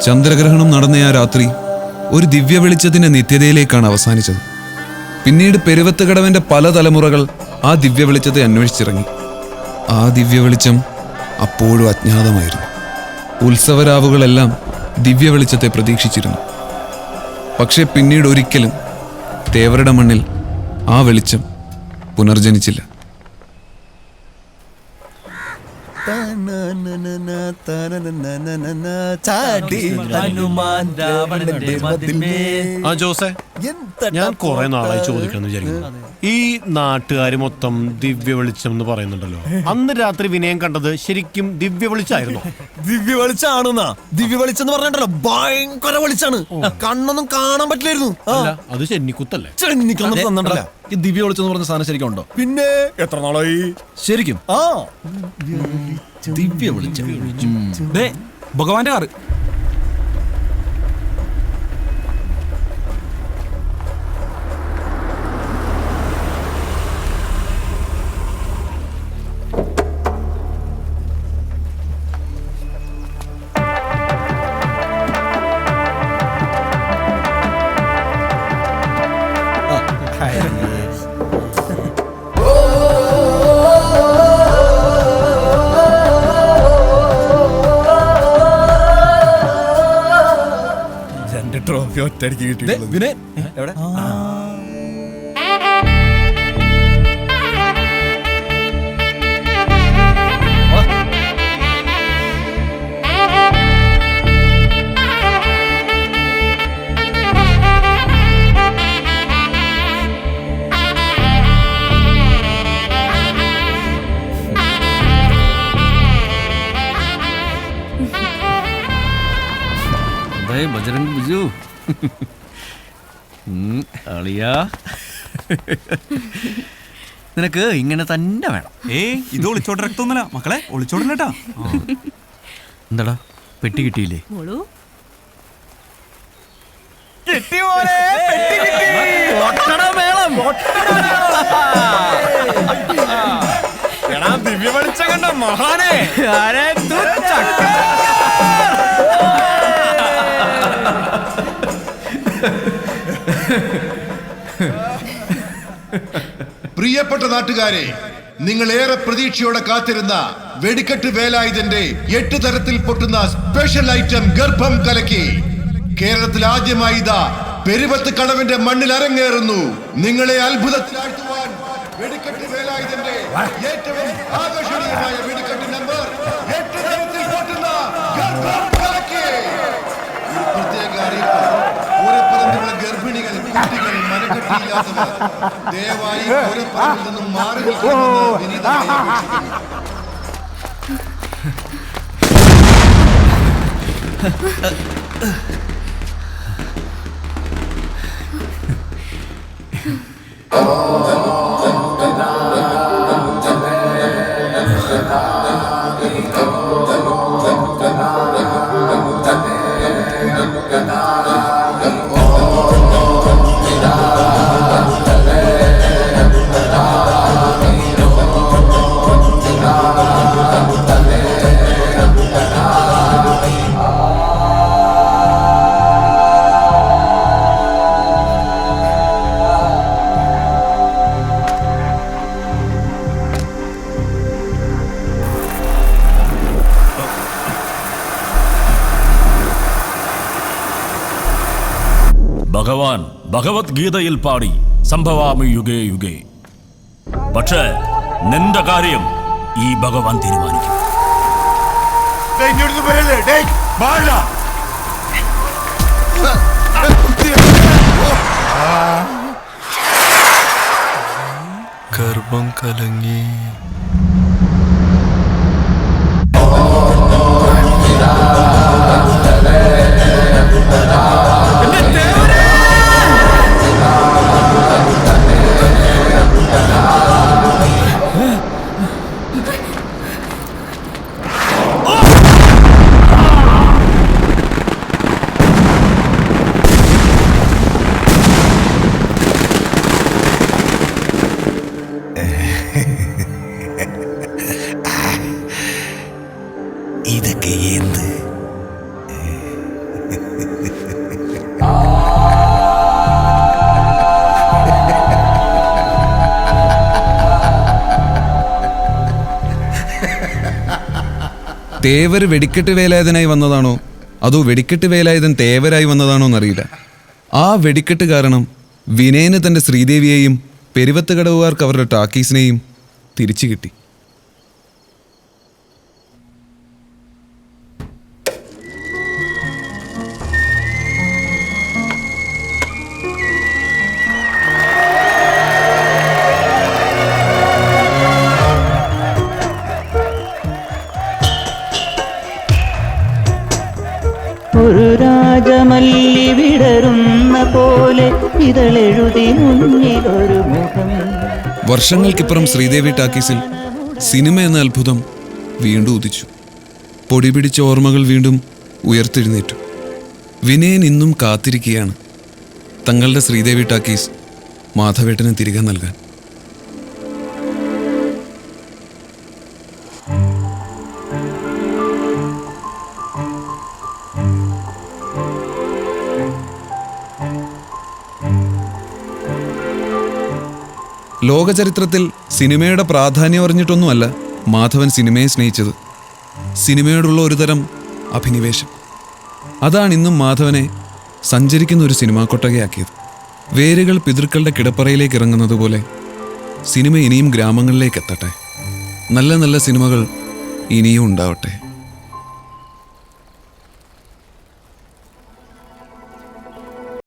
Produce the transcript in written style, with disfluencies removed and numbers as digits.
ചന്ദ്രഗ്രഹണം നടന്ന ആ രാത്രി ഒരു ദിവ്യ വെളിച്ചത്തിന്റെ നിത്യതയിലേക്കാണ് അവസാനിച്ചത്. പിന്നീട് പെരുവത്ത് കടവന്റെ പല തലമുറകൾ ആ ദിവ്യ വെളിച്ചത്തെ അന്വേഷിച്ചിറങ്ങി. ആ ദിവ്യ വെളിച്ചം അപ്പോഴും അജ്ഞാതമായിരുന്നു. ഉത്സവരാവുകളെല്ലാം ദിവ്യ വെളിച്ചത്തെ പ്രതീക്ഷിച്ചിരുന്നു. പക്ഷെ പിന്നീട് ഒരിക്കലും തേവരുടെ മണ്ണിൽ ആ വെളിച്ചം പുനർജനിച്ചില്ല. ജോസേ, ഞാൻ കുറെ നാളായി ചോദിക്കണം വിചാരിക്കുന്നു. ഈ നാട്ടുകാര് മൊത്തം ദിവ്യ വെളിച്ചം എന്ന് പറയുന്നുണ്ടല്ലോ, അന്ന് രാത്രി വിനയം കണ്ടത് ശരിക്കും ദിവ്യ വെളിച്ചായിരുന്നു? ദിവ്യ വെളിച്ചാണെന്നാ? ദിവ്യ വെളിച്ചം എന്ന് പറഞ്ഞിട്ടല്ലോ, ഭയങ്കര വെളിച്ചാണ്. കണ്ണൊന്നും കാണാൻ പറ്റില്ലായിരുന്നു. അത് ചെന്നിക്കുത്തല്ലേ? ചെന്നിക്കൊന്നും തന്നിട്ടല്ല. ഈ ദിവ്യ വെളിച്ചം എന്ന് പറഞ്ഞ സാധനം ശരിക്കും ഉണ്ടോ? പിന്നെ എത്ര നാളായി ശരിക്കും? ആ ദിവ്യ വെളിച്ചം. ഭഗവാന്റെ കാറ്. ട്രോഫി ഒറ്റയടിക്ക് കിട്ടി. വിനയ് എവിടെ? ബജരംഗ് ബിജു അളിയാ, നിനക്ക് ഇങ്ങനെ തന്നെ വേണം. ഇത് ഒളിച്ചോട്ട രക്തമൊന്നുമല്ല മക്കളെ, ഒളിച്ചോടല്ലേട്ടാ. എന്താടാ പെട്ടി കിട്ടിയില്ലേ? ദിവ്യ വെളിച്ചം കണ്ട മഹാനെ. പ്രിയപ്പെട്ട നാട്ടുകാരെ, നിങ്ങൾ ഏറെ പ്രതീക്ഷയോടെ കാത്തിരുന്ന വെടിക്കെട്ട് വേലായുധന്റെ 8 തരത്തിൽ പൊട്ടുന്ന സ്പെഷ്യൽ ഐറ്റം ഗർഭം കലക്കി കേരളത്തിൽ ആദ്യമായി ഇതാ പെരുവത്ത് കടവിന്റെ മണ്ണിൽ അരങ്ങേറുന്നു. നിങ്ങളെ അത്ഭുതത്തിലാഴ്ത്തുവാൻ വെടിക്കെട്ട് വേലായുധന്റെ ഏറ്റവും ആകർഷണീയമായ വെടിക്കെട്ട് നമ്പർ 8 തരത്തിൽ പൊട്ടുന്ന ഗർഭം കലക്കി. ഒരു പ്രത്യേക അറിയിപ്പ്: പൂരപ്പറമ്പിലുള്ള ഗർഭിണികൾ, കുട്ടികൾ, മനക്കെട്ടിയില്ലാത്തവർ ദയവായി പൂരപ്പറമ്പിൽ നിന്നും മാറി നിൽക്കണമെന്ന് വിനീതമായി അപേക്ഷിക്കുന്നു. ഭഗവാൻ ഭഗവത്ഗീതയിൽ പാടി സംഭവാമി യുഗേ യുഗേ. പക്ഷേ നിന്റെ കാര്യം ഈ ഭഗവാൻ തീരുമാനിക്കും. ഗർഭം കലങ്ങി. തേവർ വെടിക്കെട്ട് വേലായുധനായി വന്നതാണോ അതോ വെടിക്കെട്ട് വേലായുധൻ തേവരായി വന്നതാണോ എന്നറിയില്ല. ആ വെടിക്കെട്ട് കാരണം വിനയന് തൻ്റെ ശ്രീദേവിയെയും പെരുവത്ത് കടവുകാർക്ക് അവരുടെ ടാക്കീസിനെയും തിരിച്ചു കിട്ടി. ഒരു രാജമല്ലി വിടരുന്ന പോലെ ഇതളെഴുതി മുന്നിലൊരു മുഖം. വർഷങ്ങൾക്കിപ്പുറം ശ്രീദേവി ടാക്കീസിൽ സിനിമ എന്ന അത്ഭുതം വീണ്ടും ഉദിച്ചു. പൊടി പിടിച്ച ഓർമ്മകൾ വീണ്ടും ഉയർത്തെഴുന്നേറ്റു. വിനയൻ ഇന്നും കാത്തിരിക്കുകയാണ് തങ്ങളുടെ ശ്രീദേവി ടാക്കീസ് മാധവേട്ടന് തിരികെ നൽകാൻ. ലോകചരിത്രത്തിൽ സിനിമയുടെ പ്രാധാന്യം അറിഞ്ഞിട്ടൊന്നുമല്ല മാധവൻ സിനിമയെ സ്നേഹിച്ചത്. സിനിമയോടുള്ള ഒരുതരം അഭിനിവേശം. അതാണ് ഇന്നും മാധവനെ സഞ്ചരിക്കുന്ന ഒരു സിനിമാ കൊട്ടകയാക്കിയത്. വേരുകൾ പിതൃക്കളുടെ കിടപ്പറയിലേക്ക് ഇറങ്ങുന്നത് പോലെ സിനിമ ഇനിയും ഗ്രാമങ്ങളിലേക്ക് എത്തട്ടെ. നല്ല നല്ല സിനിമകൾ ഇനിയും ഉണ്ടാവട്ടെ.